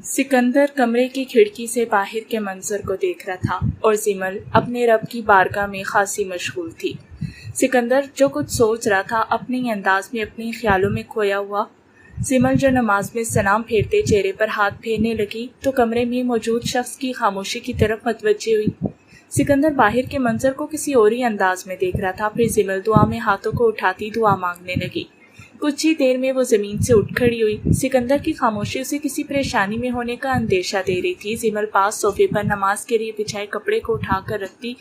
सिकंदर कमरे की खिड़की से बाहर के मंजर को देख रहा था और सिमल अपने रब की बारगाह में खासी मशगूल थी। सिकंदर जो कुछ सोच रहा था अपने ही अंदाज में अपने ख्यालों में खोया हुआ। सिमल जो नमाज में सलाम फेरते चेहरे पर हाथ फेरने लगी तो कमरे में मौजूद शख्स की खामोशी की तरफ मतवज्जे हुई। सिकंदर बाहर के मंजर को किसी और ही अंदाज में देख रहा था। फिर सिमल दुआ में हाथों को उठाती दुआ मांगने लगी। कुछ ही देर में वो जमीन से उठ खड़ी हुई। सिकंदर की खामोशी उसे किसी परेशानी में होने का अंदेशा दे रही थी। सिमल पास सोफे पर नमाज के लिए बिछाए कपड़े को उठाकर रखती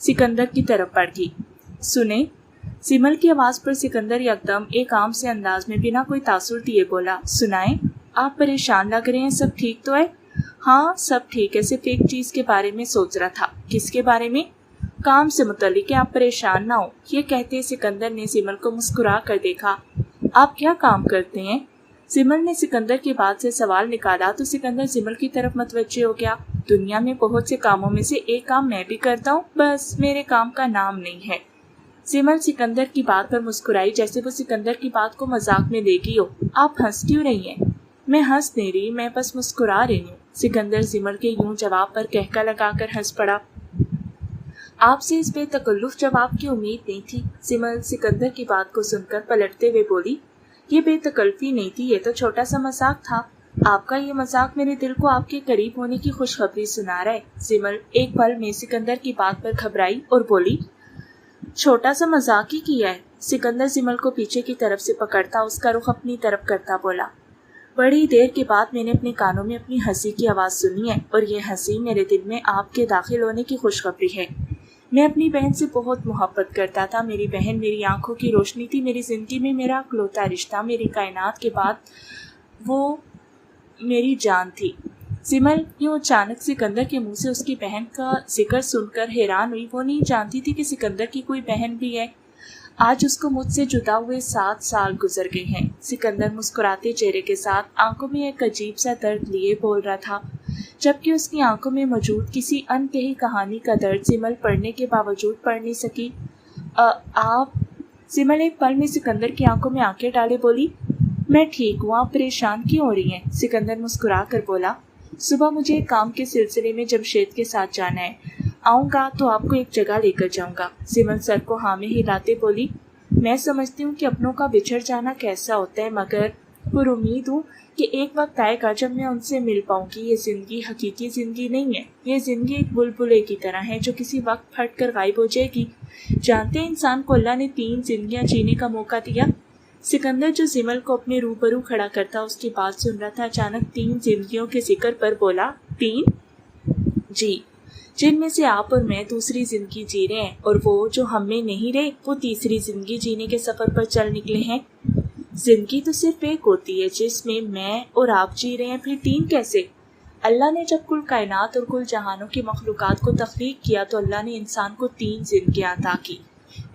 सिकंदर की तरफ बढ़ गई। सुने, सिमल की आवाज पर सिकंदर यकदम एक आम से अंदाज में बिना कोई तासुर दिए बोला, सुनाए, आप परेशान लग रहे हैं, सब ठीक तो है? हाँ सब ठीक है, सिर्फ एक चीज के बारे में सोच रहा था। किसके बारे में? काम से मुतल्लिक है, आप परेशान ना हो। ये कहते सिकंदर ने सिमल को मुस्कुरा कर देखा। आप क्या काम करते हैं? सिमल ने सिकंदर की बात से सवाल निकाला तो सिकंदर सिमल की तरफ मतवज्जे हो गया। दुनिया में बहुत से कामों में से एक काम मैं भी करता हूँ, बस मेरे काम का नाम नहीं है। सिमल सिकंदर की बात पर मुस्कुराई जैसे वो सिकंदर की बात को मजाक में लेगी हो। आप हंस क्यों रही हैं? मैं हंस नहीं रही, मैं बस मुस्कुरा रही हूँ। सिकंदर सिमल के यूं जवाब पर कहका लगाकर हंस पड़ा। आपसे इस बेतकल्लुफ जवाब की उम्मीद नहीं थी। सिमल सिकंदर की बात को सुनकर पलटते हुए बोली, ये बेतकल्लुफी नहीं थी, ये तो छोटा सा मजाक था। आपका ये मजाक मेरे दिल को आपके करीब होने की खुशखबरी सुना रहा है। सिमल एक पल में सिकंदर की बात पर घबराई और बोली, छोटा सा मजाक ही किया है। सिकंदर सिमल को पीछे की तरफ से पकड़ता उसका रुख अपनी तरफ करता बोला, बड़ी देर के बाद मैंने अपने कानों में अपनी हंसी की आवाज सुनी है और ये हंसी मेरे दिल में आपके दाखिल होने की खुशखबरी है। मैं अपनी बहन से बहुत मोहब्बत करता था। मेरी बहन मेरी आंखों की रोशनी थी, मेरी जिंदगी में मेरा इकलौता रिश्ता, मेरी कायनात के बाद वो मेरी जान थी। सिमल यूं अचानक सिकंदर के मुंह से उसकी बहन का जिक्र सुनकर हैरान हुई। वो नहीं जानती थी कि सिकंदर की कोई बहन भी है। आज उसको मुझसे जुदा हुए 7 साल गुजर गए हैं। सिकंदर मुस्कुराते चेहरे के साथ आंखों में एक अजीब सा दर्द लिए बोल रहा था, जबकि उसकी आंखों में मौजूद किसी अनकही कहानी का दर्द सिमल पढ़ने के बावजूद पढ़ नहीं सकी। आप? सिमल एक पल में सिकंदर की आंखों में आंखें डाले बोली, मैं ठीक हूँ, आप परेशान क्यों हो रही हैं? सिकंदर मुस्कुरा कर बोला, सुबह मुझे एक काम के सिलसिले में जमशेद के साथ जाना है, आऊँगा तो आपको एक जगह लेकर जाऊँगा। सिमल सर को हाँ में हिलाते बोली, मैं समझती हूँ कि अपनों का बिछड़ जाना कैसा होता है, मगर पर उम्मीद हूँ कि एक वक्त आएगा जब मैं उनसे मिल पाऊंगी। ये जिंदगी हकीकी जिंदगी नहीं है, ये जिंदगी एक बुलबुले की तरह है जो किसी वक्त फट कर गायब हो जाएगी। जानते हैं इंसान को अल्लाह ने 3 जिंदगियां जीने का मौका दिया। सिकंदर जो सिमल को अपने रूबरू खड़ा करता उसकी बात सुन रहा था, अचानक 3 जिंदगियों के जिक्र पर बोला, 3? जी, जिनमें से आप और मैं दूसरी जिंदगी जी रहे हैं और वो जो हम में नहीं रहे वो तीसरी जिंदगी जीने के सफर पर चल निकले हैं। जिंदगी तो सिर्फ एक होती है जिसमें मैं और आप जी रहे हैं, फिर 3 कैसे? अल्लाह ने जब कुल कायनात और कुल जहानों की मखलूकात को तख्लीक किया तो अल्लाह ने इंसान को 3 जिंदगियां अता की।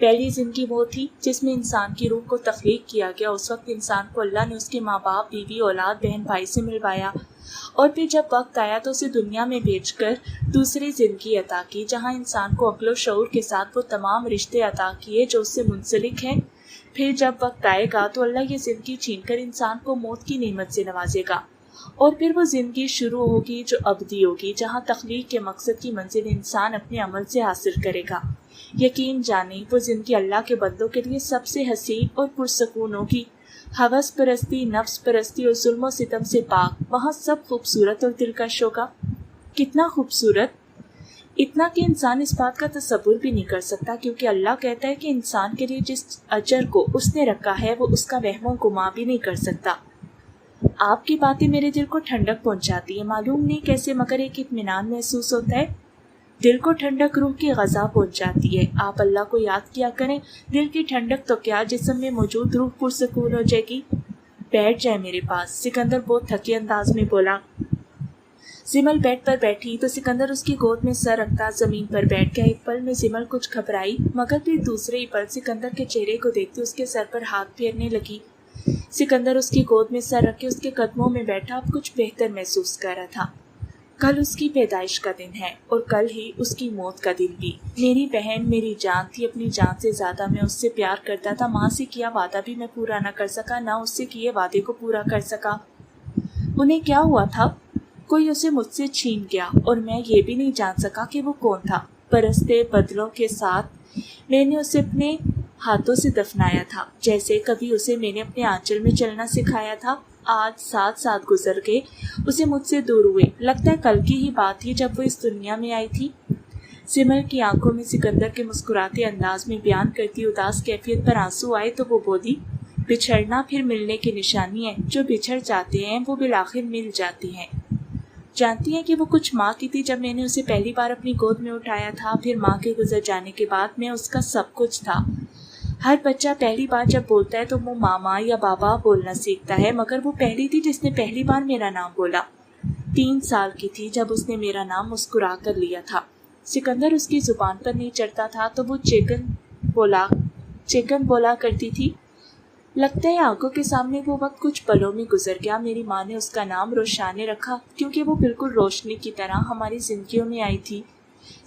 पहली जिंदगी वो थी जिसमें इंसान की रूह को तख्लीक किया गया। उस वक्त इंसान को अल्लाह ने उसके माँ बाप, बीवी, औलाद, बहन भाई से मिलवाया और फिर जब वक्त आया तो उसे दुनिया में भेजकर दूसरी जिंदगी अता की, जहाँ इंसान को अक्ल और शऊर के साथ वो तमाम रिश्ते अता किए जो उससे मुंसलिक हैं। फिर जब वक्त आएगा तो अल्लाह ये जिंदगी छीनकर इंसान को मौत की नेमत से नवाजेगा और फिर वो जिंदगी शुरू होगी जो अबदी होगी, जहाँ तख्लीक के मकसद की मंजिल इंसान अपने अमल से हासिल करेगा। यकीन जाने वो जिंदगी अल्लाह के बंदों के लिए सबसे हसीन और पुरसकून होगी। हवस परस्ती, नफ्स परस्ती और जुल्म सितम से पाक, वहाँ सब खूबसूरत और दिलकश होगा। कितना खूबसूरत, इतना कि इंसान इस बात का तसव्वुर भी नहीं कर सकता, क्योंकि अल्लाह कहता है कि इंसान के लिए जिस अजर को उसने रखा है वो उसका वहमो गुमा भी नहीं कर सकता। आपकी बातें मेरे दिल को ठंडक पहुंचाती है, मालूम नहीं कैसे, मगर एक इत्मीनान महसूस होता है। दिल को ठंडक रूह की ग़ज़ा पहुंचाती है। आप अल्लाह को याद किया करें, दिल की ठंडक तो क्या जिस्म में मौजूद रूह पुरसकून हो जाएगी। बैठ जाए मेरे पास, सिकंदर बहुत थके अंदाज में बोला। सिमल बेड पर बैठी तो सिकंदर उसकी गोद में सर रखता जमीन पर बैठ गया। एक पल में सिमल कुछ घबराई, मगर फिर दूसरे ही पल सिकंदर के चेहरे को देखते उसके सर पर हाथ फेरने लगी। सिकंदर उसकी गोद में सर रख के उसके कदमों में बैठा अब कुछ बेहतर महसूस कर रहा था। कल उसकी पैदाइश का दिन है और कल ही उसकी मौत का दिन भी। मेरी बहन मेरी जान थी, अपनी जान से ज्यादा मैं उससे प्यार करता था। माँ से किया वादा भी मैं पूरा न कर सका, ना उससे किए वादे को पूरा कर सका। उन्हें क्या हुआ था? कोई उसे मुझसे छीन गया और मैं ये भी नहीं जान सका कि वो कौन था। बरसते बदलों के साथ मैंने उसे अपने हाथों से दफनाया था, जैसे कभी उसे मैंने अपने आंचल में चलना सिखाया था। आज 7 साल गुजर गए, उसे मुझसे दूर हुए। लगता है कल की ही बात थी जब वो इस दुनिया में आई थी। सिमल की आंखों में सिकंदर के मुस्कुराते अंदाज में बयान करती उदास कैफियत पर आंसू आए तो वो बोली, बिछड़ना फिर मिलने की निशानी है। जो बिछड़ जाते हैं वो बिलाखिर मिल जाती हैं। जानती हैं कि वो कुछ माँ की थी जब मैंने उसे पहली बार अपनी गोद में उठाया था। फिर माँ के गुजर जाने के बाद मैं उसका सब कुछ था। हर बच्चा पहली बार जब बोलता है तो वो मामा या बाबा बोलना सीखता है, मगर वो पहली थी जिसने पहली बार मेरा नाम बोला। 3 साल की थी जब उसने मेरा नाम मुस्कुरा कर लिया था। सिकंदर उसकी जुबान पर नहीं चढ़ता था तो वो चिकन बोला करती थी। लगता है आंखों के सामने वो वक्त कुछ पलों में गुजर गया। मेरी माँ ने उसका नाम रोशाने रखा क्योंकि वो बिल्कुल रोशनी की तरह हमारी जिंदगियों में आई थी।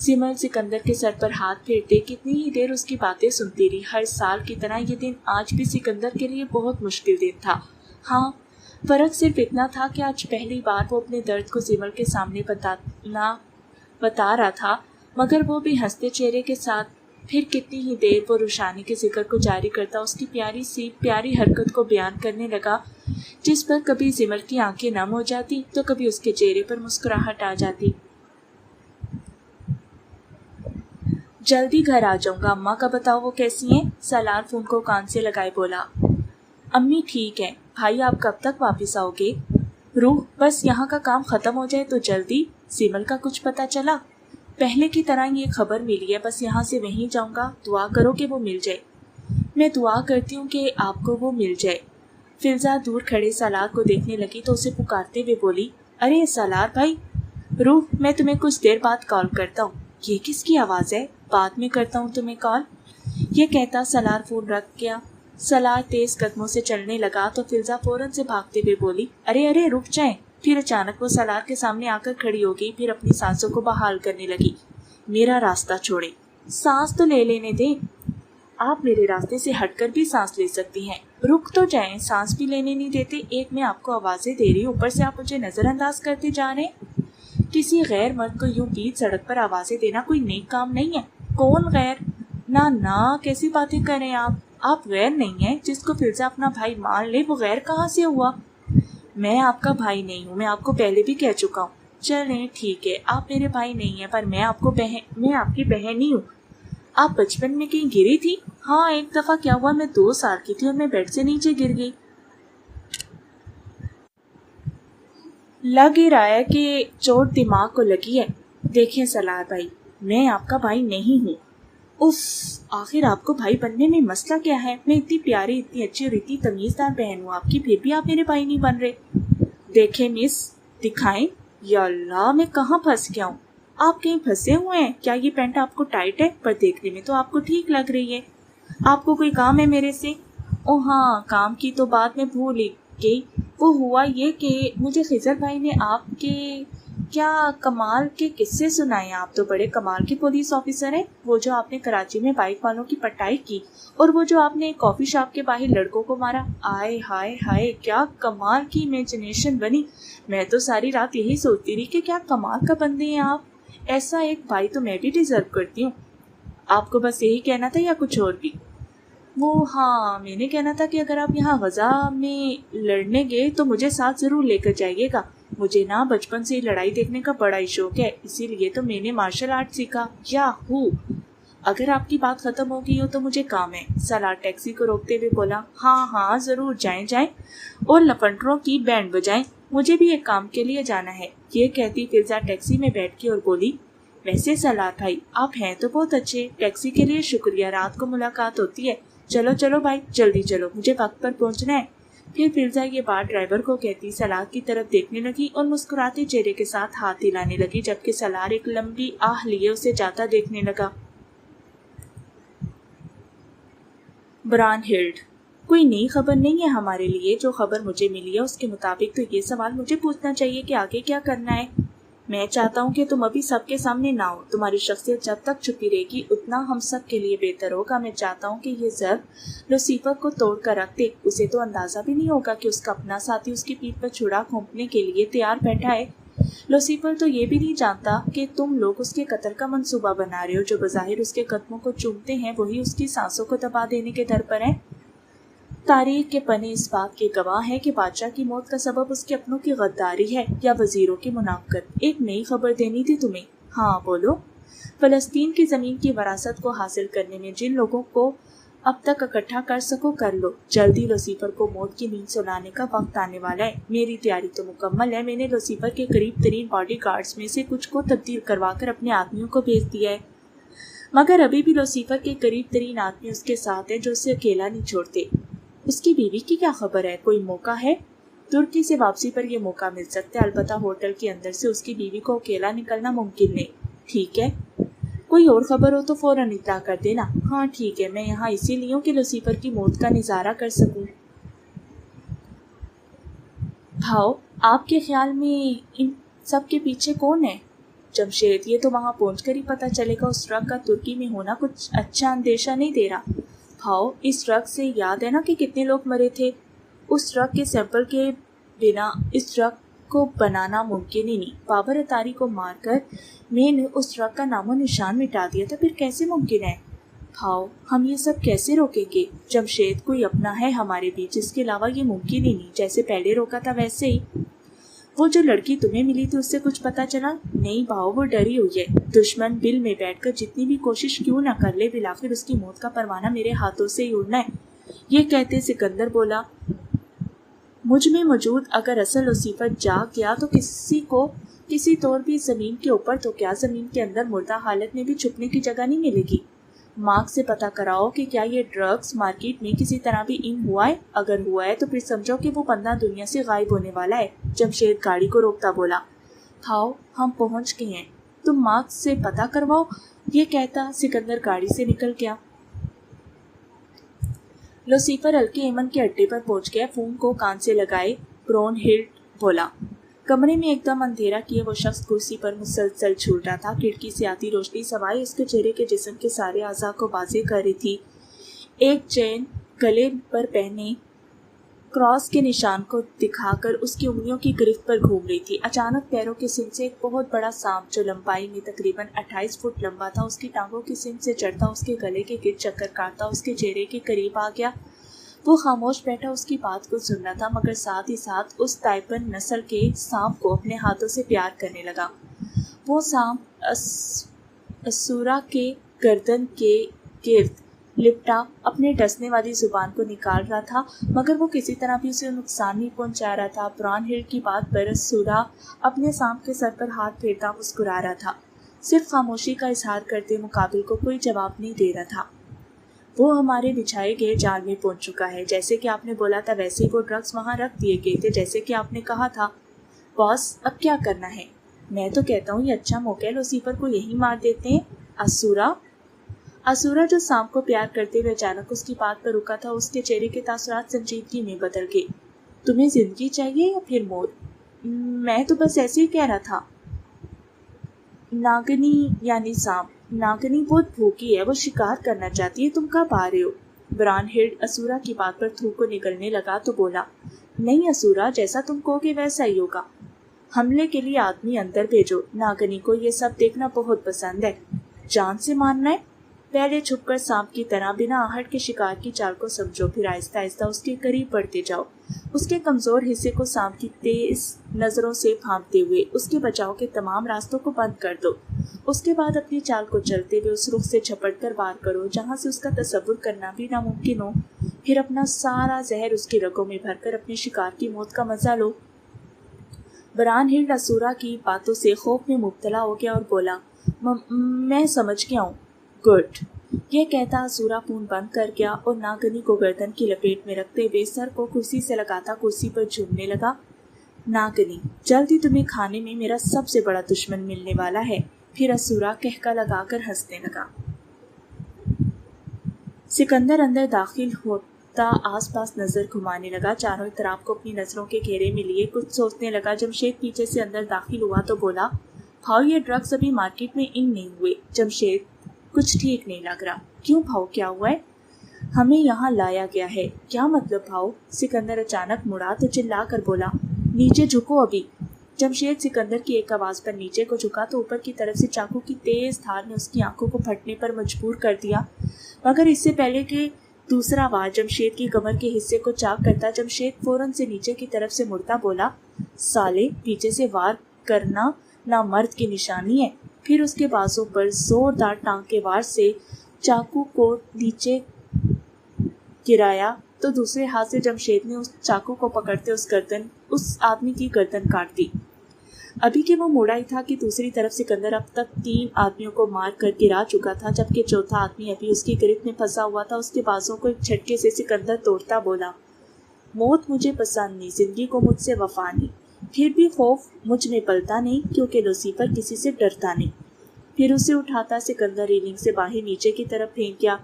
सिमल सिकंदर के सर पर हाथ फेरते कितनी ही देर उसकी बातें सुनती रही। हर साल की तरह ये दिन आज भी सिकंदर के लिए बहुत मुश्किल दिन था। हाँ, फर्क सिर्फ इतना था कि आज पहली बार वो अपने दर्द को सिमल के सामने बता रहा था, मगर वो भी हंसते चेहरे के साथ। फिर कितनी ही देर वो रोशानी के जिक्र को जारी करता, उसकी प्यारी हरकत को बयान करने लगा, जिस पर कभी सिमल की आंखें नम हो जाती तो कभी उसके चेहरे पर मुस्कुराहट आ जाती। जल्दी घर आ जाऊंगा, अम्मा का बताओ वो कैसी हैं? सलार फोन को कान से लगाए बोला। अम्मी ठीक है। भाई आप कब तक वापस आओगे? रूह, बस यहाँ का काम खत्म हो जाए तो जल्दी। सिमल का कुछ पता चला? पहले की तरह ये खबर मिली है, बस यहाँ से वहीं जाऊंगा। दुआ करो कि वो मिल जाए। मैं दुआ करती हूँ कि आपको वो मिल जाए। फिजा दूर खड़े सलार को देखने लगी तो उसे पुकारते हुए बोली, अरे सलार भाई। रूह, मैं तुम्हें कुछ देर बाद कॉल करता हूँ। ये किसकी आवाज़ है? बाद में करता हूँ तुम्हें कॉल। ये कहता सलार फोन रख गया। सलार तेज कदमों से चलने लगा तो फिजा फौरन से भागते हुए बोली, अरे अरे रुक जाएं। फिर अचानक वो सलार के सामने आकर खड़ी हो गई। फिर अपनी सांसों को बहाल करने लगी। मेरा रास्ता छोड़े, सांस तो ले लेने दें। आप मेरे रास्ते से हटकर भी सांस ले सकती हैं। रुक तो जाएं, सांस भी लेने नहीं देते। एक मैं आपको आवाजें दे रही हूँ, ऊपर से आप मुझे नजरअंदाज करते जा रहे हैं। किसी गैर मर्द को यूं बीच सड़क पर आवाजें देना कोई नेक काम नहीं है। कौन गैर? ना, कैसी बातें कर रहे हैं आप गैर नहीं है। जिसको फिजा अपना भाई मान ले वो गैर कहाँ से हुआ? मैं आपका भाई नहीं हूँ, मैं आपको पहले भी कह चुका हूँ। चलें ठीक है, आप मेरे भाई नहीं है, पर मैं आपकी बहन ही हूँ। आप बचपन में कहीं गिरी थी? हाँ, एक दफा क्या हुआ, मैं 2 साल की थी और मैं बेड से नीचे गिर गई। लग ही रहा है कि चोट दिमाग को लगी है। देखिए सलार भाई, मैं आपका भाई नहीं हूँ। उफ, आखिर आपको भाई बनने में मसला क्या है? मैं इतनी प्यारी, इतनी अच्छी और इतनी तमीजदार बहन हूँ आपकी, फिर भी आप मेरे भाई नहीं बन रहे। देखें मिस, दिखाएं। या अल्लाह, मैं कहाँ फंस गया हूँ? आप कहीं फंसे हुए हैं क्या? ये पैंट आपको टाइट है, पर देखने में तो आपको ठीक लग रही है। आपको कोई काम है मेरे से? ओ हाँ, काम की तो बात मैं भूल ही गई। वो हुआ ये कि मुझे खिजर भाई ने आपके क्या कमाल के किस्से सुनाए। आप तो बड़े कमाल के पुलिस ऑफिसर हैं। वो जो आपने कराची में बाइक वालों की पटाई की, और वो जो आपने एक कॉफी शॉप के बाहर लड़कों को मारा। आए हाय हाय, क्या कमाल की इमेजिनेशन बनी। मैं तो सारी रात यही सोचती रही कि क्या कमाल का बंदे हैं आप। ऐसा एक भाई तो मैं भी डिजर्व करती हूँ। आपको बस यही कहना था या कुछ और भी? वो हाँ, मैंने कहना था कि अगर आप यहाँ गजा में लड़ने गए तो मुझे साथ जरूर लेकर जाइएगा। मुझे ना बचपन से लड़ाई देखने का बड़ा ही शौक है, इसीलिए तो मैंने मार्शल आर्ट सीखा। याहू, अगर आपकी बात खत्म हो गई हो तो मुझे काम है। सलार टैक्सी को रोकते हुए बोला, हाँ जरूर, जाएं और लफंडरों की बैंड बजाएं। मुझे भी एक काम के लिए जाना है। ये कहती फिजा टैक्सी में बैठ के और बोली, वैसे सलार भाई आप हैं तो बहुत अच्छे। टैक्सी के लिए शुक्रिया, रात को मुलाकात होती है। चलो भाई, जल्दी चलो, मुझे वक्त पर पहुंचना है। फिर फिजा ये बात ड्राइवर को कहती सलार की तरफ देखने लगी और मुस्कुराते चेहरे के साथ हाथ हिलाने लगी, जबकि सलार एक लंबी आह लिए उसे जाता देखने लगा। ब्रानहिल्ड, कोई नई खबर नहीं है हमारे लिए। जो खबर मुझे मिली है उसके मुताबिक तो ये सवाल मुझे पूछना चाहिए कि आगे क्या करना है। मैं चाहता हूँ कि तुम अभी सबके सामने ना हो। तुम्हारी शख्सियत जब तक छुपी रहेगी उतना हम सब के लिए बेहतर होगा। मैं चाहता हूँ कि ये जर्ब लुसीफर को तोड़ कर रख दे। उसे तो अंदाजा भी नहीं होगा कि उसका अपना साथी उसकी पीठ पर छुरा घोंपने के लिए तैयार बैठा है। लूसीफर तो ये भी नहीं जानता कि तुम लोग उसके कत्ल का मंसूबा बना रहे हो। जो बज़ाहिर उसके कदमों को चूमते हैं वही उसकी सांसों को दबा देने के दर पर हैं। तारीख के पन्ने इस बात के गवाह हैं कि बादशाह की मौत का सबब उसके अपनों की गद्दारी है या वजीरों की मुनाफकत। एक नई खबर देनी थी तुम्हें। हाँ बोलो। फलस्तीन की जमीन की वरासत को हासिल करने में जिन लोगों को अब तक इकट्ठा कर सको कर लो। जल्दी लूसीफर को मौत की नींद सुलाने का वक्त आने वाला है। मेरी तैयारी तो मुकम्मल है। मैंने लूसीफर के करीब तरीन बॉडीगार्ड्स में से कुछ को तब्दील करवाकर अपने आदमियों को भेज दिया है, मगर अभी भी लूसीफर के करीब तरीन आदमी उसके साथ हैं जो उसे अकेला नहीं छोड़ते। उसकी बीवी की क्या खबर है? कोई मौका है? तुर्की से वापसी पर यह मौका मिल सकता है, अलबत्ता होटल के अंदर से उसकी बीवी को अकेला निकलना मुमकिन नहीं। ठीक है, कोई और खबर हो तो फौरन इत्तला कर देना। हाँ ठीक है, मैं यहाँ इसीलिए हूँ कि लूसीफर की मौत का नज़ारा कर सकूँ। भाव, आपके ख्याल में इन सब के पीछे कौन है? जमशेद, ये तो वहाँ पहुँचकर ही पता चलेगा। उस ट्रक का तुर्की में होना कुछ अच्छा अंदेशा नहीं दे रहा। भाव, इस ट्रक से याद है ना कि कितने लोग मरे थे? उस ट्रक के सैंपल के बिना इस ट्रक को बनाना मुमकिन ही नहीं। बाबर अतारी को मारकर मैंने उस ट्रक का नामो निशान मिटा दिया था, फिर कैसे मुमकिन है? भाव, हम ये सब कैसे रोकेंगे? जमशेद, कोई अपना है हमारे बीच, इसके अलावा ये मुमकिन ही नहीं। जैसे पहले रोका था वैसे ही। वो जो लड़की तुम्हें मिली थी उससे कुछ पता चला? नहीं भाव, वो डरी हुई है। दुश्मन बिल में बैठकर जितनी भी कोशिश क्यों न कर ले, बिलाखिर उसकी मौत का परवाना मेरे हाथों से ही उड़ना है। ये कहते सिकंदर बोला, मुझ में मौजूद अगर असल लूसीफर जाग गया तो किसी को किसी तौर भी जमीन के ऊपर तो क्या जमीन के अंदर मुर्दा हालत में भी छुपने की जगह नहीं मिलेगी। मार्क से पता कराओ कि क्या ये ड्रग्स मार्केट में किसी तरह भी इन हुआ है। अगर हुआ है तो फिर समझो कि वो बंदा दुनिया से गायब होने वाला है। जमशेद गाड़ी को रोकता बोला, भाव हम पहुंच गए हैं, तुम मार्क से पता करवाओ। ये कहता सिकंदर गाड़ी से निकल गया। लूसीफर हल्के एमन के अड्डे पर पहुंच गया। फोन को कान से लगाए ब्राउन हिल्ट बोला। कमरे में एकदम अंधेरा किए वो शख्स कुर्सी पर मुसलसल झूल रहा था। खिड़की से आती रोशनी सवाई उसके चेहरे के जिस्म के सारे अज़ा को वाज़ेह कर रही थी। एक चेन गले पर पहने क्रॉस के निशान को दिखाकर उसकी उंगलियों की गिरफ्त पर घूम रही थी। अचानक पैरों के सिम से एक बहुत बड़ा सांप जो लंबाई में तकरीबन 28 फुट लंबा था उसकी टांगों की सिम से चढ़ता उसके गले के गिर चक्कर काटता उसके चेहरे के करीब आ गया। वो खामोश बैठा उसकी बात को सुन रहा था, मगर साथ ही साथ उस ताइपन नस्ल के सांप को अपने हाथों से प्यार करने लगा। वो सांप असूरा के गर्दन के गिर्द लिपटा अपने डसने वाली जुबान को निकाल रहा था, मगर वो किसी तरह भी उसे नुकसान नहीं पहुंचा रहा था। ब्राउन हिल की बात पर असूरा अपने सांप के सर पर हाथ फेरता मुस्कुरा रहा था, सिर्फ खामोशी का इजहार करते मुकाबिल को कोई जवाब नहीं दे रहा था। वो हमारे बिछाए गए जाल में पहुंच चुका है। जैसे कि आपने बोला था वैसे ही वो ड्रग्स वहां रख दिए गए थे, जैसे कि आपने कहा था। बॉस, अब क्या करना है? मैं तो कहता हूँ ये अच्छा मौका है, लूसीफर को यही मार देते हैं। असूरा जो सांप को प्यार करते हुए अचानक उसकी बात पर रुका था, उसके चेहरे के तासुरात संजीदगी में बदल गए। तुम्हें जिंदगी चाहिए या फिर मौत? मैं तो बस ऐसे ही कह रहा था। नागनी यानी सांप, नागनी बहुत भूखी है, वो शिकार करना चाहती है। तुम कब आ रहे हो? ब्राउन हेड असूरा की बात पर थूक को निकलने लगा तो बोला, नहीं असूरा, जैसा तुम कहोगे वैसा ही होगा। हमले के लिए आदमी अंदर भेजो। नागनी को ये सब देखना बहुत पसंद है। जान से मारना है? पहले छुपकर सांप की तरह बिना आहट के शिकार की चाल को समझो, फिर आहिस्ता आहिस्ता उसके करीब बढ़ते जाओ। उसके कमजोर हिस्से को सांप की तेज नजरों से फांकते हुए उसके बचाव के तमाम रास्तों को बंद कर दो। उसके बाद अपनी चाल को चलते हुए उस रुख से झपट कर वार करो जहां से उसका तसव्वुर करना भी नामुमकिन हो। फिर अपना सारा जहर उसकी रगों में भरकर अपने शिकार की मौत का मजा लो। ब्राउन हिल असूरा की बातों से खौफ में मुब्तला हो गया और बोला, मैं समझ गया हूँ। गुड। ये कहता असूरा फोन बंद कर गया और नागनी को गर्दन की लपेट में रखते हुए सर को कुर्सी से लगाता कुर्सी पर झूमने लगा। नागनी, जल्दी तुम्हें खाने में मेरा सबसे बड़ा दुश्मन मिलने वाला है। फिर असूरा कहका लगाकर हंसने लगा। सिकंदर अंदर दाखिल होता आसपास नजर घुमाने लगा, चारों तरफ को अपनी नजरों के घेरे में लिए कुछ सोचने लगा। जमशेद पीछे से अंदर दाखिल हुआ तो बोला, भाव ये ड्रग्स अभी मार्केट में इन नहीं हुए। जमशेद, कुछ ठीक नहीं लग रहा। क्यों भाव, क्या हुआ है? हमें यहाँ लाया गया है। क्या मतलब भाव? सिकंदर अचानक मुड़ा तो चिल्ला कर बोला, नीचे झुको अभी। जमशेद सिकंदर की एक आवाज़ पर नीचे को झुका तो ऊपर की तरफ से चाकू की तेज धार ने उसकी आंखों को फटने पर मजबूर कर दिया। मगर इससे पहले कि दूसरा आवाज़ जमशेद की कमर के हिस्से को चाक करता, जमशेद फौरन से नीचे की तरफ से मुड़ता बोला, साले, पीछे से वार करना ना मर्द की निशानी है। फिर उसके बाजू पर जोरदार टांग के वार से चाकू को नीचे गिराया तो दूसरे हाथ से जमशेद ने उस चाकू को पकड़ते उस आदमी की गर्दन काट दी। अभी के वो मुड़ा ही था कि दूसरी तरफ सिकंदर अब तक 3 आदमियों को मार कर गिरा चुका था, जबकि चौथा आदमी अभी उसकी गिरफ्त में फंसा हुआ था। उसके बाजों को एक झटके से सिकंदर तोड़ता बोला, मौत मुझे पसंद नहीं, जिंदगी को मुझसे वफा नहीं, फिर भी खौफ मुझ में पलता नहीं, क्योंकि लूसीफर किसी से डरता नहीं। फिर उसे उठाता सिकंदर रेलिंग से बाहर नीचे की तरफ फेंक गया।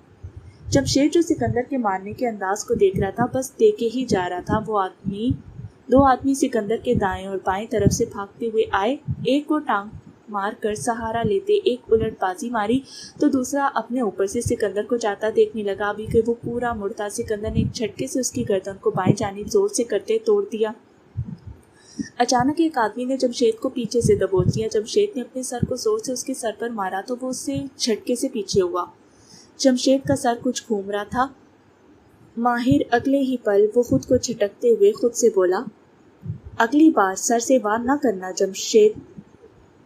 जमशेद जो सिकंदर के मारने के अंदाज को देख रहा था, बस देखे ही जा रहा था। 2 आदमी सिकंदर के दाएं और बाएं तरफ से भागते हुए आए। एक को टांग मार कर सहारा लेते एक उलटबाजी मारी तो दूसरा अपने ऊपर से सिकंदर को जाता देखने लगा। अभी कि वो पूरा मुड़ता, सिकंदर ने एक झटके से उसकी गर्दन को बाएं जानिब जोर से करते तोड़ दिया। अचानक एक आदमी ने जमशेद को पीछे से दबोच दिया। जमशेद ने अपने सर को जोर से उसके सर पर मारा तो वो उससे झटके से पीछे हुआ। जमशेद का सर कुछ घूम रहा था। माहिर अगले ही पल वो खुद को झटकते हुए खुद से बोला, अगली बार सर से वार न करना जमशेद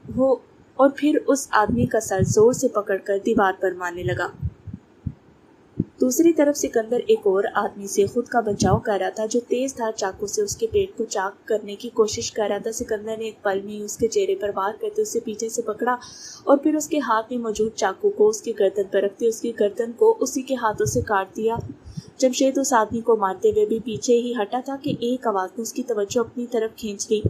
हो। और फिर उस आदमी का सर जोर से पकड़कर दीवार पर मारने लगा। दूसरी तरफ सिकंदर एक और आदमी से खुद का बचाव कर रहा था, जो तेज धार चाकू से उसके पेट को चाक करने की कोशिश कर रहा था। सिकंदर ने एक पल में ही उसके चेहरे पर वार करते उसे पीछे से पकड़ा और फिर उसके हाथ में मौजूद चाकू को उसकी गर्दन पर रखते उसकी गर्दन को उसी के हाथों से काट दिया। जमशेद उस आदमी को मारते हुए भी पीछे ही हटा था कि एक आवाज़ ने उसकी तवज्जो अपनी तरफ खींच ली।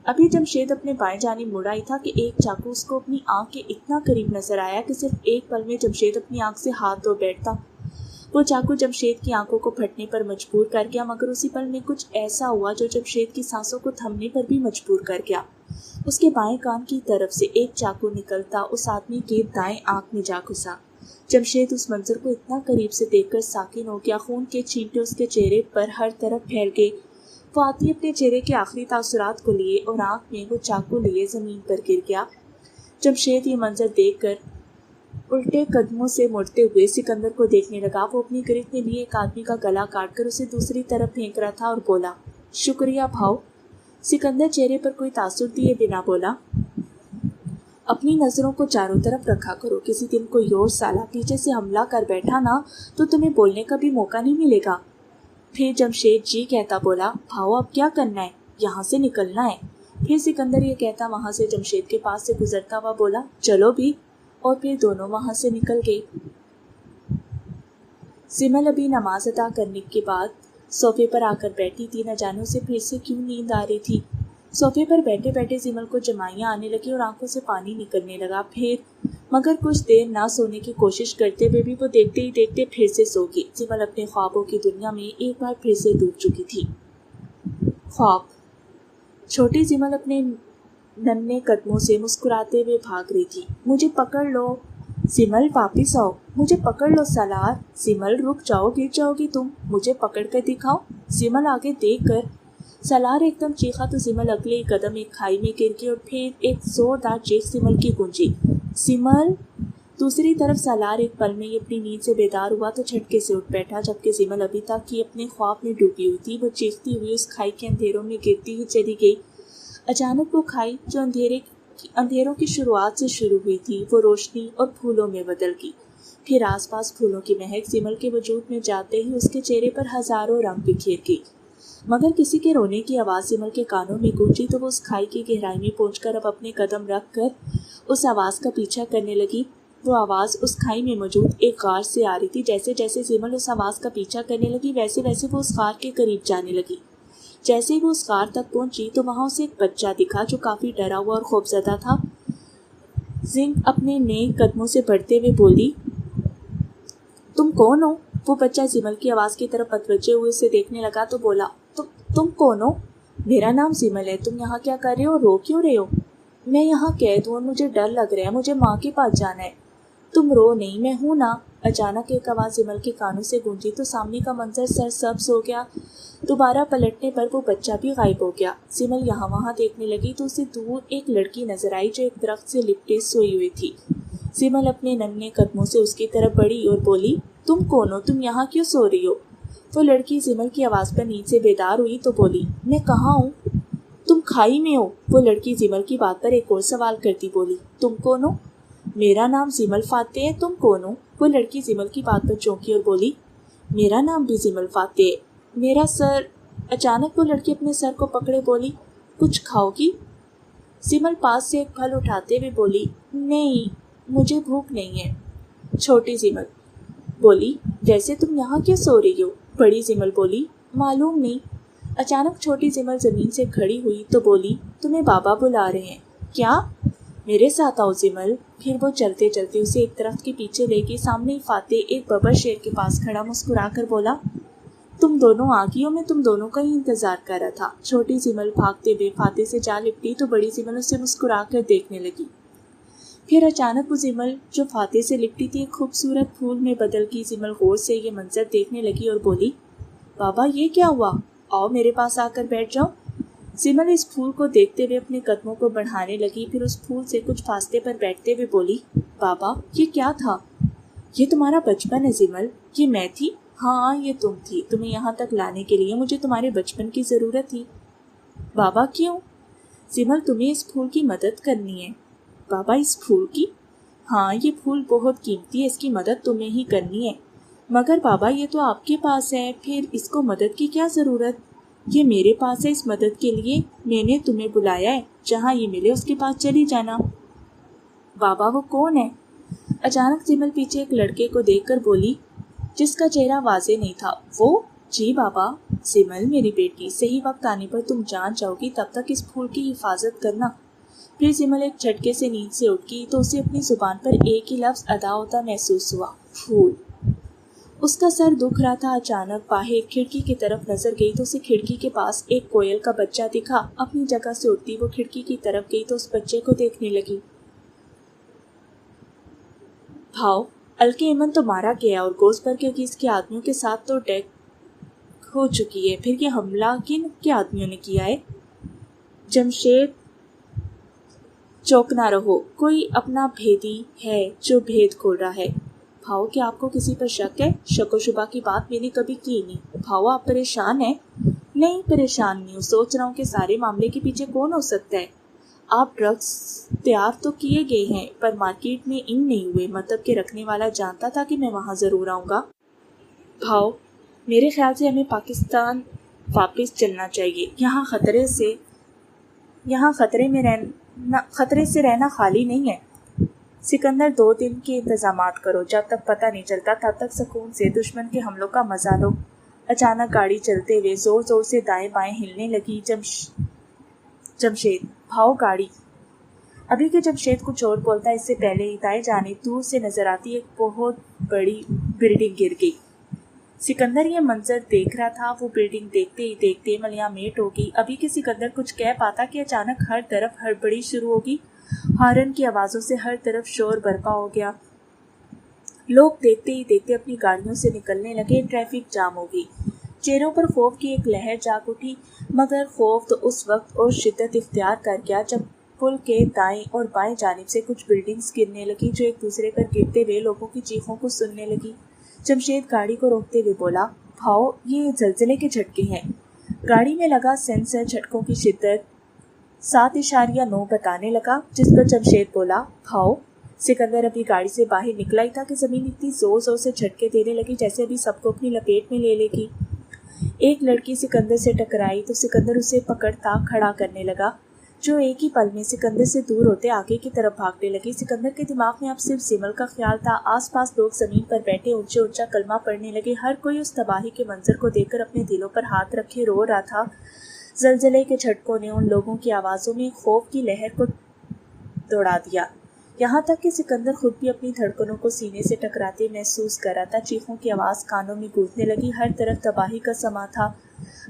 अभी जमशेद अपने बाएं जानिब मुड़ा ही था कि एक चाकू उसको अपनी आंख के इतना करीब नजर आया कि सिर्फ एक पल में जमशेद अपनी आंख से हाथ धो बैठता। वो चाकू जमशेद की आंखों को फटने पर मजबूर कर गया, मगर उसी पल में कुछ ऐसा हुआ जो जमशेद की सांसों को थमने पर भी मजबूर कर गया। उसके बाएं कान की तरफ से एक चाकू निकलता उस आदमी के दाएं आंख में जा घुसा। जमशेद उस मंजर को इतना करीब से देखकर साकिन हो गया। खून के छींटे उसके चेहरे पर हर तरफ फैल गए। वो आदमी अपने चेहरे के आखिरी तासुरात को लिए और आंख में वो चाकू लिए जमीन पर गिर गया। जमशेद ये मंजर देखकर उल्टे कदमों से मुड़ते हुए सिकंदर को देखने लगा। वो अपनी गिरफ्त में लिए एक आदमी का गला काटकर उसे दूसरी तरफ फेंक रहा था और बोला, शुक्रिया भाव। सिकंदर चेहरे पर कोई तासुर दिए बिना बोला, अपनी नजरों को चारों तरफ रखा करो, किसी दिन कोई और साला पीछे से हमला कर बैठा ना तो तुम्हें बोलने का भी मौका नहीं मिलेगा। फिर जमशेद जी कहता बोला, भाव अब क्या करना है, यहाँ से निकलना है। फिर सिकंदर ये कहता वहां से जमशेद के पास से गुजरता हुआ बोला, चलो भी। और फिर दोनों वहां से निकल गए। सिमल अभी नमाज अदा करने के बाद सोफे पर आकर बैठी थी। न जाने उसे फिर से क्यों नींद आ रही थी। सोफे पर बैठे बैठे सिमल को जमाइयाँ आने लगी और आंखों से पानी निकलने लगा। फिर मगर कुछ देर ना सोने की कोशिश करते हुए भी वो देखते ही देखते फिर से सो गई। सिमल अपने ख्वाबों की दुनिया में एक बार फिर से डूब चुकी थी। ख्वाब। छोटी सिमल अपने नन्हे कदमों से मुस्कुराते हुए भाग रही थी। मुझे पकड़ लो सिमल, वापिस आओ, मुझे पकड़ लो सलार। सिमल रुक जाओ, गिर जाओगी तुम, मुझे पकड़ कर दिखाओ। सिमल आगे देख कर सलार एकदम चीखा तो सिमल अगले कदम एक खाई में गिर गई और फिर एक जोरदार चीख सिमल की गूंजी, सिमल। दूसरी तरफ सलार एक पल में ही अपनी नींद से बेदार हुआ तो झटके से उठ बैठा, जबकि सिमल अभी तक ही अपने ख्वाब में डूबी हुई थी। वो चीखती हुई उस खाई के अंधेरों में गिरती ही चली गई। अचानक वो खाई जो अंधेरों की शुरुआत से शुरू हुई थी, वो रोशनी और फूलों में बदल गई। फिर आसपास फूलों की महक सिमल के वजूद में जाते ही उसके चेहरे पर हजारों रंग बिखेर गई। मगर किसी के रोने की आवाज़ सिमल के कानों में गूंजी तो वो उस खाई की गहराई में पहुंचकर अब अपने कदम रख कर उस आवाज़ का पीछा करने लगी। वो आवाज़ उस खाई में मौजूद एक गार से आ रही थी। जैसे जैसे सिमल उस आवाज़ का पीछा करने लगी वैसे वैसे वो उस गार के करीब जाने लगी। जैसे ही वो उस गार तक पहुंची तो वहां उसे एक बच्चा दिखा जो काफी डरा हुआ और खौफजदा था। जिंग अपने नए कदमों से बढ़ते हुए बोली, तुम कौन हो? वो बच्चा सिमल की आवाज़ की तरफ मतवज्जे हुए उसे देखने लगा तो बोला, तुम कौन हो? मेरा नाम सिमल है। तुम यहाँ क्या कर रहे हो? रो क्यों रहे हो? मैं यहाँ कैद हूँ और मुझे डर लग रहा है। मुझे माँ के पास जाना है। تم رو نہیں، میں ہوں نا۔ اچانک ایک آواز جمل کے کانوں سے گونجی تو سامنے کا منظر سرسبز ہو گیا۔ دوبارہ پلٹنے پر وہ بچہ بھی غائب ہو گیا۔ جمل یہاں وہاں دیکھنے لگی تو اسے دور ایک لڑکی نظر آئی جو ایک درخت سے لپٹے سوئی ہوئی تھی۔ جمل اپنے ننھے قدموں سے اس کی طرف بڑھی اور بولی، تم کون ہو؟ تم یہاں کیوں سو رہی ہو؟ وہ لڑکی جمل کی آواز پر نیند سے بیدار ہوئی تو بولی، میں کہاں ہوں؟ تم کھائی میں ہو۔ وہ لڑکی جمل کی بات پر ایک اور سوال کرتی بولی، تم کون ہو؟ میرا نام جمل فاتح ہے، تم کون ہو؟ وہ لڑکی جمل کی بات پر چونکی اور بولی، میرا نام بھی جمل فاتح ہے، میرا سر۔ اچانک وہ لڑکی اپنے سر کو پکڑے بولی، کچھ کھاؤ گی؟ جمل پاس سے ایک پھل اٹھاتے ہوئے بولی، نہیں مجھے بھوک نہیں ہے۔ چھوٹی جمل بولی، ویسے تم یہاں کیوں سو رہی ہو؟ بڑی جمل بولی، معلوم نہیں۔ اچانک چھوٹی جمل زمین سے کھڑی ہوئی تو بولی، تمہیں بابا بلا رہے ہیں۔ کیا؟ میرے ساتھ آؤ جمل۔ پھر وہ چلتے چلتے اسے ایک درخت کے پیچھے لے کے سامنے فاتح ایک ببر شیر کے پاس کھڑا مسکرا کر بولا، تم دونوں آ گئی ہو، میں تم دونوں کا ہی انتظار کر رہا تھا۔ چھوٹی جمل بھاگتے ہوئے فاتح سے جا لپٹی تو بڑی جمل اسے مسکرا کر دیکھنے لگی۔ پھر اچانک وہ جمل جو فاتح سے لپٹی تھی ایک خوبصورت پھول میں بدل گئی۔ جمل غور سے یہ منظر دیکھنے لگی اور بولی، بابا یہ کیا ہوا؟ آؤ میرے پاس آ کر بیٹھ جاؤ۔ جمل اس پھول کو دیکھتے ہوئے اپنے قدموں کو بڑھانے لگی، پھر اس پھول سے کچھ فاصلے پر بیٹھتے ہوئے بولی، بابا یہ کیا تھا؟ یہ تمہارا بچپن ہے جمل۔ یہ میں تھی؟ ہاں یہ تم تھی، تمہیں یہاں تک لانے کے لیے مجھے تمہارے بچپن کی ضرورت تھی۔ بابا کیوں؟ جمل تمہیں اس پھول کی مدد کرنی ہے۔ بابا اس پھول کی؟ ہاں یہ پھول بہت قیمتی ہے، اس کی مدد تمہیں ہی کرنی ہے۔ مگر بابا یہ تو آپ کے پاس ہے، پھر اس کو مدد کی کیا ضرورت؟ یہ میرے پاس ہے اس مدد کے لیے، میں نے تمہیں بلایا ہے، جہاں یہ ملے اس کے پاس چلی جانا۔ بابا وہ کون ہے؟ اچانک جمل پیچھے ایک لڑکے کو دیکھ کر بولی جس کا چہرہ واضح نہیں تھا، وہ؟ جی بابا۔ جمل میری بیٹی، صحیح وقت آنے پر تم جان جاؤ گی، تب تک اس پھول کی حفاظت کرنا۔ پھر جمل ایک جھٹکے سے نیند سے اٹھ گئی تو اسے اپنی زبان پر ایک ہی لفظ ادا ہوتا محسوس ہوا، پھول۔ اس کا سر دکھ رہا تھا۔ اچانک باہر کھڑکی کی طرف نظر گئی تو اسے کھڑکی کے پاس ایک کوئل کا بچہ دکھا۔ اپنی جگہ سے اٹھتی وہ کھڑکی کی طرف گئی تو اس بچے کو دیکھنے لگی۔ بھاؤ الکے ایمن تو مارا گیا اور گوشت پر کیونکہ اس کے آدمیوں کے ساتھ تو ڈیتھ ہو چکی ہے، پھر یہ حملہ کن کے آدمیوں نے کیا ہے؟ جمشید چوک نہ رہو، کوئی اپنا بھیدی ہے جو بھید کھول رہا ہے۔ بھاؤ کیا آپ کو کسی پر شک ہے؟ شک و شبہ کی بات میں نے کبھی کی نہیں۔ بھاؤ آپ پریشان ہیں؟ نہیں پریشان نہیں ہوں، سوچ رہا ہوں کہ سارے معاملے کے پیچھے کون ہو سکتا ہے۔ آپ ڈرگز تیار تو کیے گئے ہیں پر مارکیٹ میں ان نہیں ہوئے، مطلب کہ رکھنے والا جانتا تھا کہ میں وہاں ضرور آؤں گا۔ بھاؤ میرے خیال سے ہمیں پاکستان واپس چلنا چاہیے، یہاں خطرے سے رہنا خالی نہیں ہے۔ سکندر 2 دن کے انتظامات کرو، جب تک پتہ نہیں چلتا تب تک سکون سے دشمن کے حملوں کا مزہ لو۔ اچانک گاڑی چلتے ہوئے زور زور سے دائیں بائیں ہلنے لگی۔ جمشید بھاؤ گاڑی۔ ابھی کہ جمشید کچھ اور بولتا اس سے پہلے ہی دائیں جانب دور سے نظر آتی ایک بہت بڑی بلڈنگ گر گئی۔ سکندر یہ منظر دیکھ رہا تھا، وہ بلڈنگ دیکھتے ہی دیکھتے ملیاں میٹ ہو گئی۔ ابھی کہ سکندر کچھ کہہ پاتا کہ اچانک ہر طرف ہڑبڑی شروع ہوگی، ہارن کی آوازوں سے ہر طرف شور برپا ہو گیا۔ لوگ دیکھتے ہی دیکھتے اپنی گاڑیوں سے نکلنے لگے، ٹریفک جام ہو گئی۔ چہروں پر خوف کی ایک لہر جاگ اٹھی، مگر خوف تو اس وقت اور شدت اختیار کر گیا جب پل کے دائیں اور بائیں جانب سے کچھ بلڈنگز گرنے لگی جو ایک دوسرے پر گرتے ہوئے لوگوں کی چیخوں کو سننے لگی۔ جمشید گاڑی کو روکتے ہوئے بولا، بھاؤ یہ زلزلے کے جھٹکے ہیں۔ گاڑی میں لگا سینسر جھٹکوں کی شدت 7.9 بتانے لگا، جس پر جمشید بولا، بھاؤ۔ سکندر ابھی گاڑی سے باہر نکلا ہی تھا کہ زمین اتنی زور زور سے جھٹکے دینے لگی جیسے ابھی سب کو اپنی لپیٹ میں لے لے گی۔ ایک لڑکی سکندر سے ٹکرائی تو سکندر اسے پکڑتا کھڑا کرنے لگا، جو ایک ہی پل میں سکندر سے دور ہوتے آگے کی طرف بھاگنے لگی۔ سکندر کے دماغ میں اب صرف جمل کا خیال تھا۔ آس پاس لوگ زمین پر بیٹھے اونچے اونچا کلمہ پڑھنے لگے، ہر کوئی اس تباہی کے منظر کو دیکھ کر اپنے دلوں پر ہاتھ رکھے رو رہا تھا۔ زلزلے کے جھٹکوں نے ان لوگوں کی آوازوں میں خوف کی لہر کو دوڑا دیا، یہاں تک کہ سکندر خود بھی اپنی دھڑکنوں کو سینے سے ٹکراتے محسوس کر رہا تھا۔ چیخوں کی آواز کانوں میں گونجنے لگی، ہر طرف تباہی کا سما تھا۔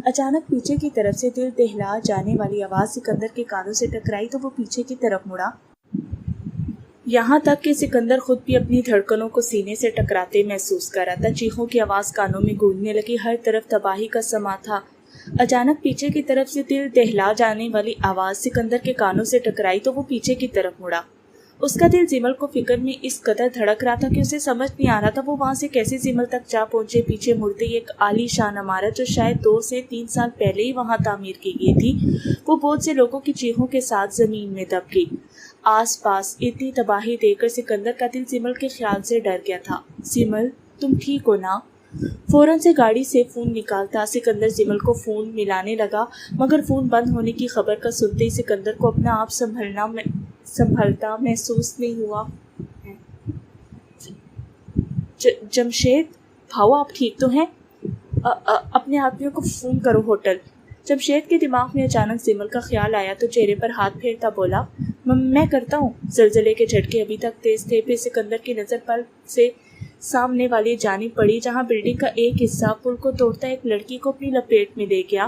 اچانک پیچھے کی طرف سے دل دہلا جانے والی آواز سکندر کے کانوں سے ٹکرائی تو وہ پیچھے کی طرف مڑا۔ یہاں تک کہ سکندر خود بھی اپنی دھڑکنوں کو سینے سے ٹکراتے محسوس کر رہا تھا۔ چیخوں کی آواز کانوں میں گونجنے لگی، ہر طرف تباہی کا سما تھا۔ اچانک پیچھے کی طرف سے دل دہلا جانے والی آواز سکندر کے کانوں سے ٹکرائی تو وہ پیچھے کی طرف مڑا۔ اس کا دل زمل کو فکر میں اس قدر دھڑک رہا تھا کہ اسے سمجھ نہیں آ رہا تھا وہ وہاں سے کیسے زمل تک جا پہنچے۔ پیچھے مڑتے ہی ایک عالی شان عمارت جو شاید 2 سے 3 سال پہلے ہی وہاں تعمیر کی گئی تھی، وہ بہت سے لوگوں کی چیخوں کے ساتھ زمین میں دب گئی۔ آس پاس اتنی تباہی دیکھ کر سکندر کا دل زمل کے خیال سے ڈر گیا تھا۔ زمل، تم ٹھیک ہو نا؟ فوراً سے گاڑی سے فون نکالتا سکندر زمل کو فون ملانے لگا، مگر فون بند ہونے کی خبر کا سنتے ہی سکندر کو اپنا آپ سنبھلتا محسوس نہیں ہوا۔ جمشید بھاؤ، آپ ٹھیک تو ہیں؟ اپنے آدمیوں کو فون کرو ہوٹل۔ جمشید کے دماغ میں اچانک زمل کا خیال آیا تو چہرے پر ہاتھ پھیرتا بولا، میں کرتا ہوں۔ زلزلے کے جھٹکے ابھی تک تیز تھے، پھر سکندر کی نظر پل سے سامنے والی جانب پڑی جہاں بلڈنگ کا ایک حصہ پل کو توڑتا ایک لڑکی کو اپنی لپیٹ میں لے گیا۔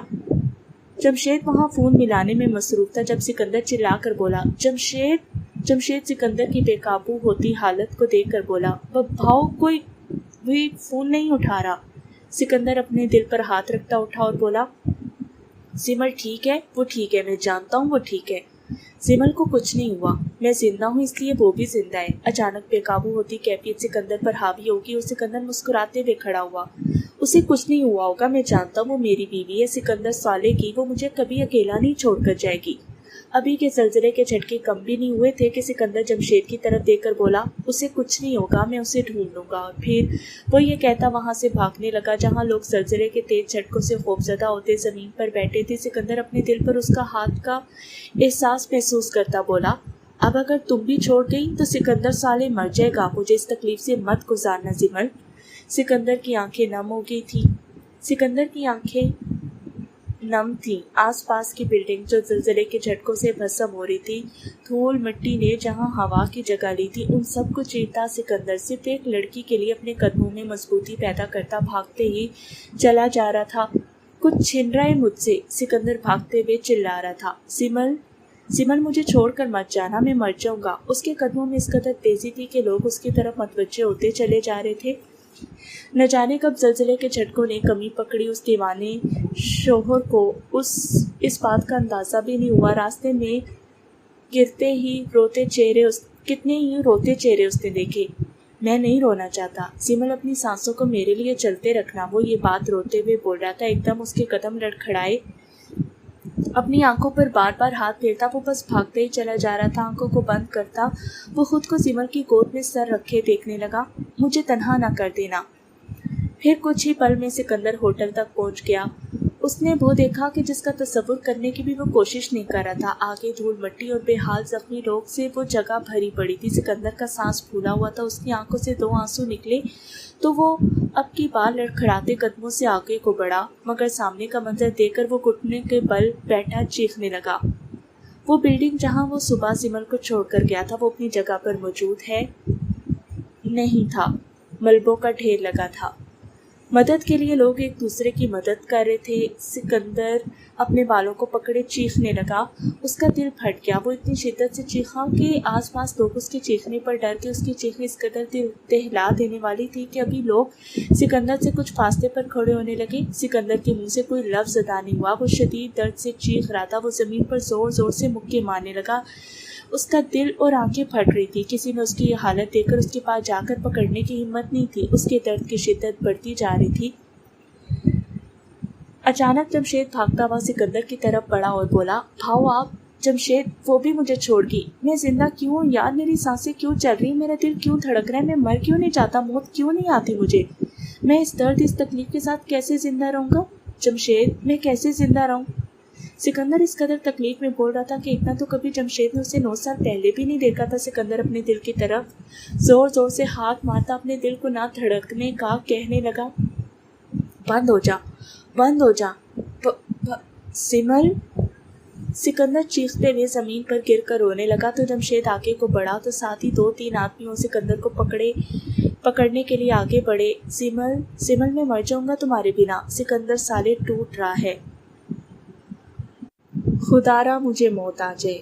جمشید وہاں فون ملانے میں مصروف تھا جب سکندر چلا کر بولا، جمشید سکندر کی بے قابو ہوتی حالت کو دیکھ کر بولا، بھاؤ کوئی بھی فون نہیں اٹھا رہا۔ سکندر اپنے دل پر ہاتھ رکھتا اٹھا اور بولا، زمل ٹھیک ہے؟ وہ ٹھیک ہے، میں جانتا ہوں وہ ٹھیک ہے۔ زمل کو کچھ نہیں ہوا، میں زندہ ہوں اس لیے وہ بھی زندہ ہے۔ اچانک بے قابو ہوتی کیفیت سکندر پر حاوی ہوگی اور سکندر مسکراتے ہوئے کھڑا ہوا۔ اسے کچھ نہیں ہوا ہوگا، میں جانتا ہوں وہ میری بیوی ہے، سکندر سالے کی، وہ مجھے کبھی اکیلا نہیں چھوڑ کر جائے گی۔ ابھی کے زلزلے کے جھٹکے کم بھی نہیں ہوئے تھے کہ سکندر جمشید کی طرف دیکھ کر بولا، اسے کچھ نہیں ہوگا، میں اسے ڈھونڈ لوں گا۔ اور پھر وہ یہ کہتا وہاں سے بھاگنے لگا جہاں لوگ زلزلے کے تیز جھٹکوں سے خوفزدہ ہوتے زمین پر بیٹھے تھے۔ سکندر اپنے دل پر اس کا ہاتھ کا احساس محسوس کرتا بولا، اب اگر تم بھی چھوڑ گئی تو سکندر سالے مر جائے گا، مجھے اس تکلیف سے مت گزارنا زمل۔ سکندر کی آنکھیں نم ہو گئی تھیں، آس پاس کی بلڈنگ جو زلزلے کے جھٹکوں سے بھسم ہو رہی تھی، دھول مٹی نے جہاں ہوا کی جگہ لی تھی، ان سب کو چیرتا سکندر صرف ایک لڑکی کے لیے اپنے قدموں میں مضبوطی پیدا کرتا بھاگتے ہی چلا جا رہا تھا۔ کچھ چھن رہا ہے مجھ سے، سکندر بھاگتے ہوئے چلا رہا تھا۔ زمل مجھے چھوڑ کر مت جانا، میں مر جاؤں گا۔ اس کے قدموں میں اس قدر تیزی تھی کہ لوگ اس کی طرف متوجہ ہوتے چلے جا رہے تھے۔ نہ جانے کب زلزلے کے جھٹکوں نے کمی پکڑی اس دیوانے شوہر کو اس بات کا اندازہ بھی نہیں ہوا۔ راستے میں کتنے ہی روتے چہرے اس نے دیکھے۔ میں نہیں رونا چاہتا زمل، اپنی سانسوں کو میرے لیے چلتے رکھنا۔ وہ یہ بات روتے ہوئے بول رہا تھا، ایک دم اس کے قدم لڑکھڑائے، اپنی آنکھوں پر بار بار ہاتھ پھیرتا وہ بس بھاگتا ہی چلا جا رہا تھا۔ آنکھوں کو بند کرتا وہ خود کو زمل کی گود میں سر رکھے دیکھنے لگا، مجھے تنہا نہ کر دینا۔ پھر کچھ ہی پل میں سکندر ہوٹل تک پہنچ گیا۔ اس نے وہ دیکھا کہ جس کا تصور کرنے کی بھی وہ کوشش نہیں کر رہا تھا۔ آگے دھول مٹی اور بے حال زخمی لوگ سے وہ جگہ بھری پڑی تھی۔ سکندر کا سانس پھولا ہوا تھا، اس کی آنکھوں سے 2 آنسو نکلے تو وہ اب کی بار لڑکھڑاتے قدموں سے آگے کو بڑھا، مگر سامنے کا منظر دیکھ کر وہ گھٹنے کے بل بیٹھا چیخنے لگا۔ وہ بلڈنگ جہاں وہ صبح زمل کو چھوڑ کر گیا تھا وہ اپنی جگہ پر موجود ہے نہیں تھا، ملبوں کا ڈھیر لگا تھا۔ مدد کے لیے لوگ ایک دوسرے کی مدد کر رہے تھے۔ سکندر اپنے بالوں کو پکڑے چیخنے لگا، اس کا دل پھٹ گیا۔ وہ اتنی شدت سے چیخا کہ آس پاس لوگ اس کے چیخنے پر ڈر کے، اس کی چیخیں اس قدر دہلا دینے والی تھی کہ ابھی لوگ سکندر سے کچھ فاصلے پر کھڑے ہونے لگے۔ سکندر کے منہ سے کوئی لفظ ادا نہیں ہوا، وہ شدید درد سے چیخ رہا تھا۔ وہ زمین پر زور زور سے مکے مارنے لگا، اس کا دل اور آنکھیں پھٹ رہی تھی۔ کسی نے اس کی یہ حالت دیکھ کر اس کے پاس جا کر پکڑنے کی ہمت نہیں تھی، اس کے درد کی شدت بڑھتی جا رہی تھی۔ اچانک جمشید بھاگتا ہوا سکندر کی طرف بڑھا اور بولا، بھاؤ آپ۔ جمشید، وہ بھی مجھے چھوڑ گئی، میں زندہ کیوں ہوں یار؟ میری سانسیں کیوں چل رہی، میرا دل کیوں دھڑک رہا ہے، میں مر کیوں نہیں جاتا، موت کیوں نہیں آتی مجھے؟ میں اس درد اس تکلیف کے ساتھ کیسے زندہ رہوں گا؟ جمشید، میں کیسے زندہ رہوں؟ سکندر اس قدر تکلیف میں بول رہا تھا کہ اتنا تو کبھی جمشید نے اسے 9 سال پہلے بھی نہیں دیکھا تھا۔ سکندر اپنے دل کی طرف زور زور سے ہاتھ مارتا اپنے دل کو نہ دھڑکنے کا کہنے لگا، بند ہو جا، بند ہو جا زمل۔ سکندر چیختے ہوئے زمین پر گر کر رونے لگا تو جمشید آگے کو بڑھا تو ساتھ ہی 2-3 آدمیوں سکندر کو پکڑنے کے لیے آگے بڑھے۔ زمل میں مر جاؤں گا تمہارے بنا، سکندر سالے ٹوٹ رہا ہے، خدا را مجھے موت آ جائے۔